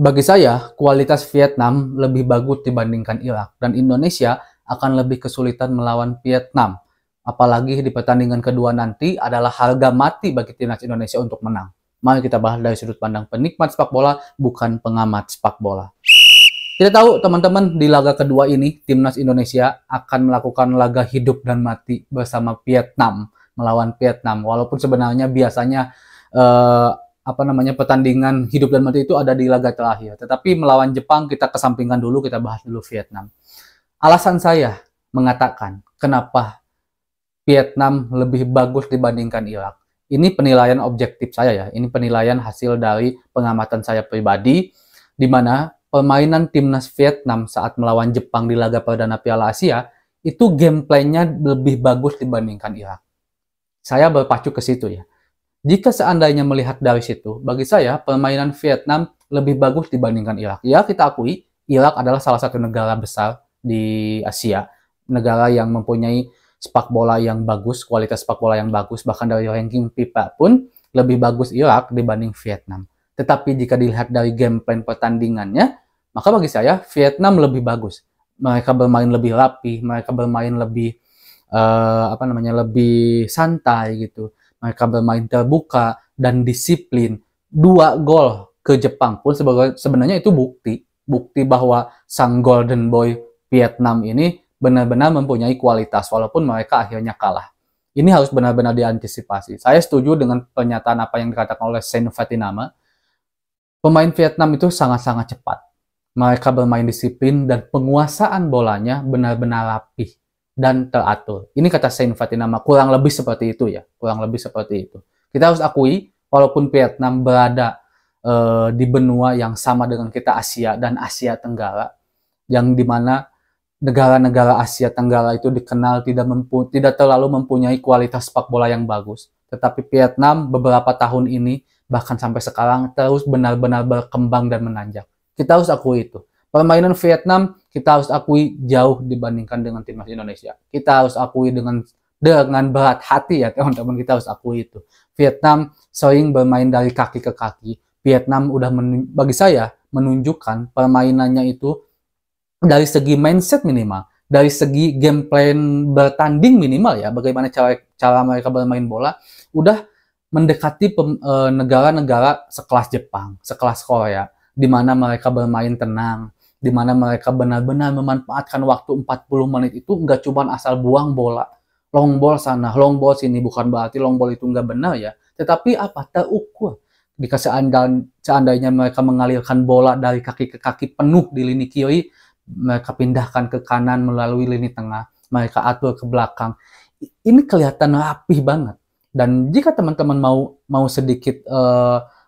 Bagi saya, kualitas Vietnam lebih bagus dibandingkan Irak, dan Indonesia akan lebih kesulitan melawan Vietnam. Apalagi di pertandingan kedua nanti adalah harga mati bagi timnas Indonesia untuk menang. Mari kita bahas dari sudut pandang penikmat sepak bola, bukan pengamat sepak bola. Kita tahu teman-teman, di laga kedua ini timnas Indonesia akan melakukan laga hidup dan mati bersama Vietnam, melawan Vietnam. Walaupun sebenarnya biasanya pertandingan hidup dan mati itu ada di laga terakhir. Tetapi melawan Jepang kita kesampingkan dulu, kita bahas dulu Vietnam. Alasan saya mengatakan kenapa Vietnam lebih bagus dibandingkan Irak. Ini penilaian objektif saya ya. Ini penilaian hasil dari pengamatan saya pribadi, di mana permainan timnas Vietnam saat melawan Jepang di laga perdana Piala Asia itu gameplaynya lebih bagus dibandingkan Irak. Saya berpacu ke situ ya. Jika seandainya melihat dari situ, bagi saya permainan Vietnam lebih bagus dibandingkan Irak. Ya, kita akui Irak adalah salah satu negara besar di Asia, negara yang mempunyai sepak bola yang bagus, kualitas sepak bola yang bagus, bahkan dari ranking FIFA pun lebih bagus Irak dibanding Vietnam. Tetapi jika dilihat dari game plan pertandingannya, maka bagi saya Vietnam lebih bagus. Mereka bermain lebih rapi, mereka bermain lebih lebih santai gitu. Mereka bermain terbuka dan disiplin. 2 gol ke Jepang pun sebenarnya itu bukti bahwa sang Golden Boy Vietnam ini benar-benar mempunyai kualitas walaupun mereka akhirnya kalah. Ini harus benar-benar diantisipasi. Saya setuju dengan pernyataan apa yang dikatakan oleh Sen Fatinama. Pemain Vietnam itu sangat-sangat cepat. Mereka bermain disiplin dan penguasaan bolanya benar-benar rapih dan teratur. Ini kata Sen Fatinama, kurang lebih seperti itu ya. Kurang lebih seperti itu. Kita harus akui, walaupun Vietnam berada di benua yang sama dengan kita, Asia dan Asia Tenggara, yang dimana negara-negara Asia Tenggara itu dikenal tidak terlalu mempunyai kualitas sepak bola yang bagus. Tetapi Vietnam beberapa tahun ini, bahkan sampai sekarang, terus benar-benar berkembang dan menanjak. Kita harus akui itu. Permainan Vietnam kita harus akui jauh dibandingkan dengan timnas Indonesia. Kita harus akui dengan berat hati ya teman-teman, kita harus akui itu. Vietnam sering bermain dari kaki ke kaki. Vietnam udah bagi saya menunjukkan permainannya itu dari segi mindset minimal, dari segi game plan bertanding minimal ya, bagaimana cara mereka bermain bola, udah mendekati negara-negara sekelas Jepang, sekelas Korea, di mana mereka bermain tenang, di mana mereka benar-benar memanfaatkan waktu 40 menit itu nggak cuma asal buang bola, long ball sana, long ball sini, bukan berarti long ball itu nggak benar ya, tetapi terukur. Jika seandainya mereka mengalirkan bola dari kaki ke kaki penuh di lini kiri, mereka pindahkan ke kanan melalui lini tengah, mereka atur ke belakang. Ini kelihatan rapih banget. Dan jika teman-teman mau sedikit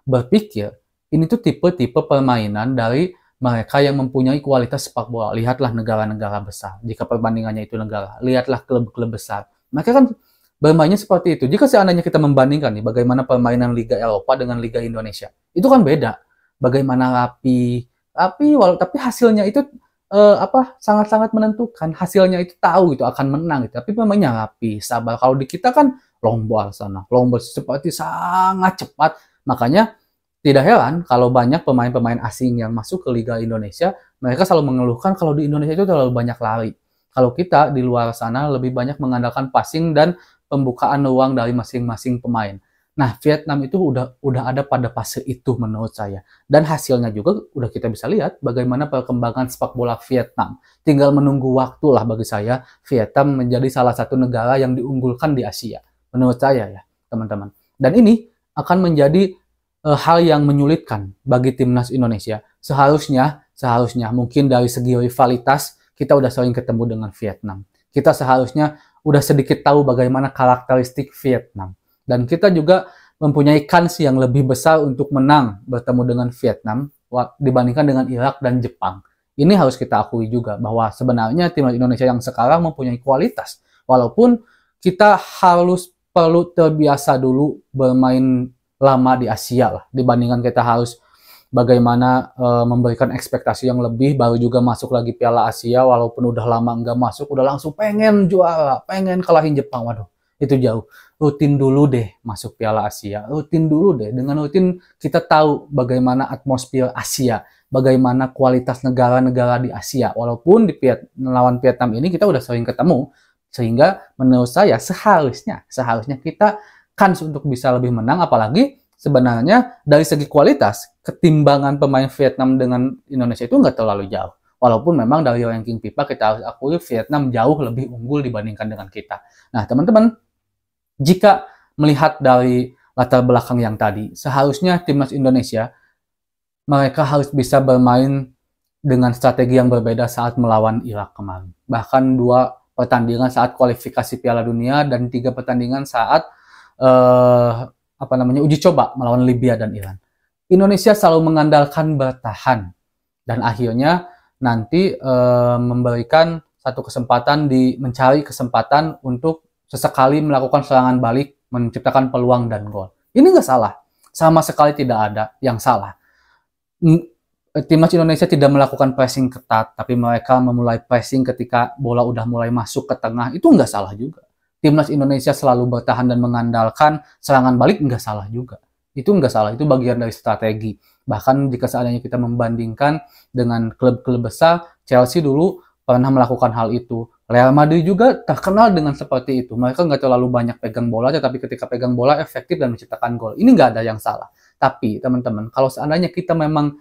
berpikir, ini tuh tipe-tipe permainan dari mereka yang mempunyai kualitas sepak bola. Lihatlah negara-negara besar. Jika perbandingannya itu negara, lihatlah klub-klub besar. Mereka kan bermainnya seperti itu. Jika seandainya kita membandingkan nih, bagaimana permainan Liga Eropa dengan Liga Indonesia, itu kan beda. Bagaimana rapi, tapi hasilnya itu sangat-sangat menentukan. Hasilnya itu tahu itu akan menang gitu. Tapi pemainnya rapi, sabar. Kalau di kita kan long ball sana, long ball seperti sangat cepat. Makanya tidak heran kalau banyak pemain-pemain asing yang masuk ke Liga Indonesia, mereka selalu mengeluhkan kalau di Indonesia itu terlalu banyak lari. Kalau kita di luar sana lebih banyak mengandalkan passing dan pembukaan ruang dari masing-masing pemain. Nah, Vietnam itu udah ada pada fase itu menurut saya. Dan hasilnya juga udah kita bisa lihat bagaimana perkembangan sepak bola Vietnam. Tinggal menunggu waktu lah bagi saya, Vietnam menjadi salah satu negara yang diunggulkan di Asia. Menurut saya ya, teman-teman. Dan ini akan menjadi hal yang menyulitkan bagi timnas Indonesia. Seharusnya mungkin dari segi rivalitas kita udah sering ketemu dengan Vietnam. Kita seharusnya udah sedikit tahu bagaimana karakteristik Vietnam. Dan kita juga mempunyai kans yang lebih besar untuk menang bertemu dengan Vietnam dibandingkan dengan Irak dan Jepang. Ini harus kita akui juga bahwa sebenarnya timnas Indonesia yang sekarang mempunyai kualitas. Walaupun kita perlu terbiasa dulu bermain lama di Asia lah, dibandingkan kita harus bagaimana memberikan ekspektasi yang lebih, baru juga masuk lagi Piala Asia, walaupun udah lama nggak masuk, udah langsung pengen juara, pengen kalahin Jepang. Waduh, itu jauh. Rutin dulu deh masuk Piala Asia, rutin dulu deh. Dengan rutin kita tahu bagaimana atmosfer Asia, bagaimana kualitas negara-negara di Asia. Walaupun di melawan Vietnam ini kita udah sering ketemu, sehingga menurut saya seharusnya kita kans untuk bisa lebih menang, apalagi sebenarnya dari segi kualitas ketimbangan pemain Vietnam dengan Indonesia itu nggak terlalu jauh. Walaupun memang dari ranking FIFA kita harus akui Vietnam jauh lebih unggul dibandingkan dengan kita. Nah, teman-teman, jika melihat dari latar belakang yang tadi, seharusnya timnas Indonesia mereka harus bisa bermain dengan strategi yang berbeda saat melawan Irak kemarin. Bahkan 2 pertandingan saat kualifikasi Piala Dunia dan 3 pertandingan saat uji coba melawan Libya dan Iran. Indonesia selalu mengandalkan bertahan dan akhirnya nanti memberikan satu kesempatan mencari kesempatan untuk sesekali melakukan serangan balik, menciptakan peluang dan gol. Ini nggak salah, sama sekali tidak ada yang salah. Timnas Indonesia tidak melakukan pressing ketat, tapi mereka memulai pressing ketika bola udah mulai masuk ke tengah, itu nggak salah juga. Timnas Indonesia selalu bertahan dan mengandalkan serangan balik, nggak salah juga. Itu nggak salah, itu bagian dari strategi. Bahkan jika seandainya kita membandingkan dengan klub-klub besar, Chelsea dulu pernah melakukan hal itu. Real Madrid juga terkenal dengan seperti itu. Mereka nggak terlalu banyak pegang bola, tetapi ketika pegang bola efektif dan menciptakan gol. Ini nggak ada yang salah. Tapi teman-teman, kalau seandainya kita memang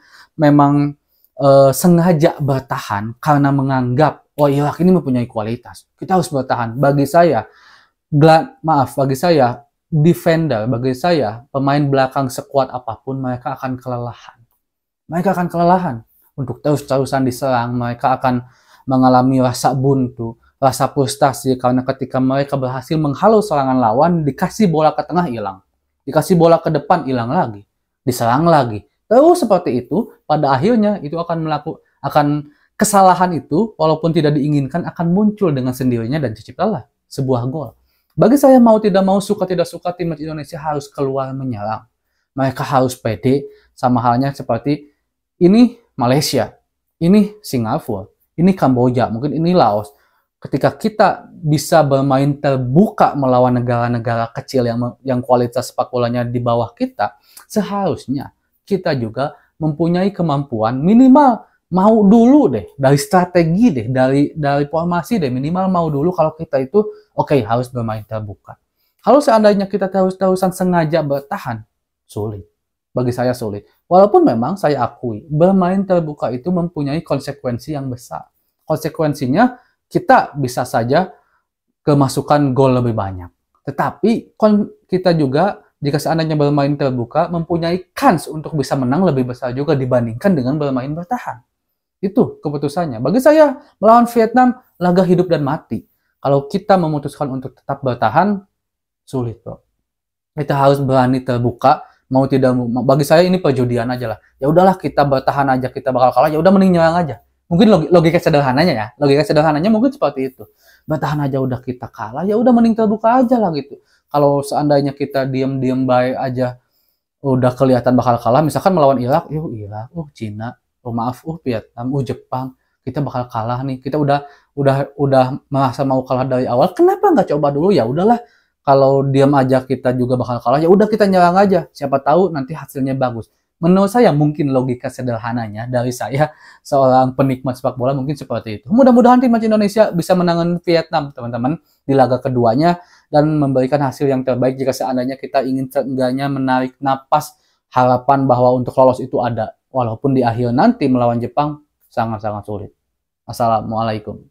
sengaja bertahan karena menganggap Irak ini mempunyai kualitas, kita harus bertahan. Bagi saya, defender, bagi saya pemain belakang sekuat apapun mereka akan kelelahan. Mereka akan kelelahan untuk terus-terusan diserang. Mereka akan mengalami rasa buntu, rasa frustasi karena ketika mereka berhasil menghalau serangan lawan, dikasih bola ke tengah hilang, dikasih bola ke depan hilang lagi, diserang lagi. Terus seperti itu, pada akhirnya itu akan kesalahan itu walaupun tidak diinginkan akan muncul dengan sendirinya dan terciptalah sebuah gol. Bagi saya mau tidak mau, suka tidak suka, timnas Indonesia harus keluar menyerang. Mereka harus pede, sama halnya seperti ini Malaysia, ini Singapura, ini Kamboja, mungkin ini Laos. Ketika kita bisa bermain terbuka melawan negara-negara kecil yang kualitas sepak bolanya di bawah kita, seharusnya kita juga mempunyai kemampuan minimal mau dulu deh dari strategi deh, dari formasi deh, minimal mau dulu kalau kita itu harus bermain terbuka. Kalau seandainya kita terus-terusan sengaja bertahan, sulit. Bagi saya sulit. Walaupun memang saya akui bermain terbuka itu mempunyai konsekuensi yang besar. Konsekuensinya kita bisa saja kemasukan gol lebih banyak. Tetapi kita juga jika seandainya bermain terbuka, mempunyai kans untuk bisa menang lebih besar juga dibandingkan dengan bermain bertahan. Itu keputusannya. Bagi saya, melawan Vietnam, laga hidup dan mati. Kalau kita memutuskan untuk tetap bertahan, sulit, bro. Kita harus berani terbuka, mau tidak mau. Bagi saya ini perjudian aja lah. Ya udahlah, kita bertahan aja, kita bakal kalah. Ya udah mending nyerang aja. Mungkin logika sederhananya ya. Logika sederhananya mungkin seperti itu. Bertahan aja udah kita kalah, ya udah mending terbuka aja lah gitu. Kalau seandainya kita diam-diam baik aja, udah kelihatan bakal kalah, misalkan melawan Irak, Irak, Cina, Vietnam, Jepang, kita bakal kalah nih. Kita udah merasa mau kalah dari awal. Kenapa nggak coba dulu? Ya udahlah, kalau diam aja kita juga bakal kalah. Ya udah kita nyerang aja. Siapa tahu nanti hasilnya bagus. Menurut saya mungkin logika sederhananya dari saya seorang penikmat sepak bola mungkin seperti itu. Mudah-mudahan timnas Indonesia bisa menangani Vietnam, teman-teman, di laga keduanya dan memberikan hasil yang terbaik jika seandainya kita ingin seenggaknya menarik napas harapan bahwa untuk lolos itu ada. Walaupun di akhir nanti melawan Jepang sangat-sangat sulit. Assalamualaikum.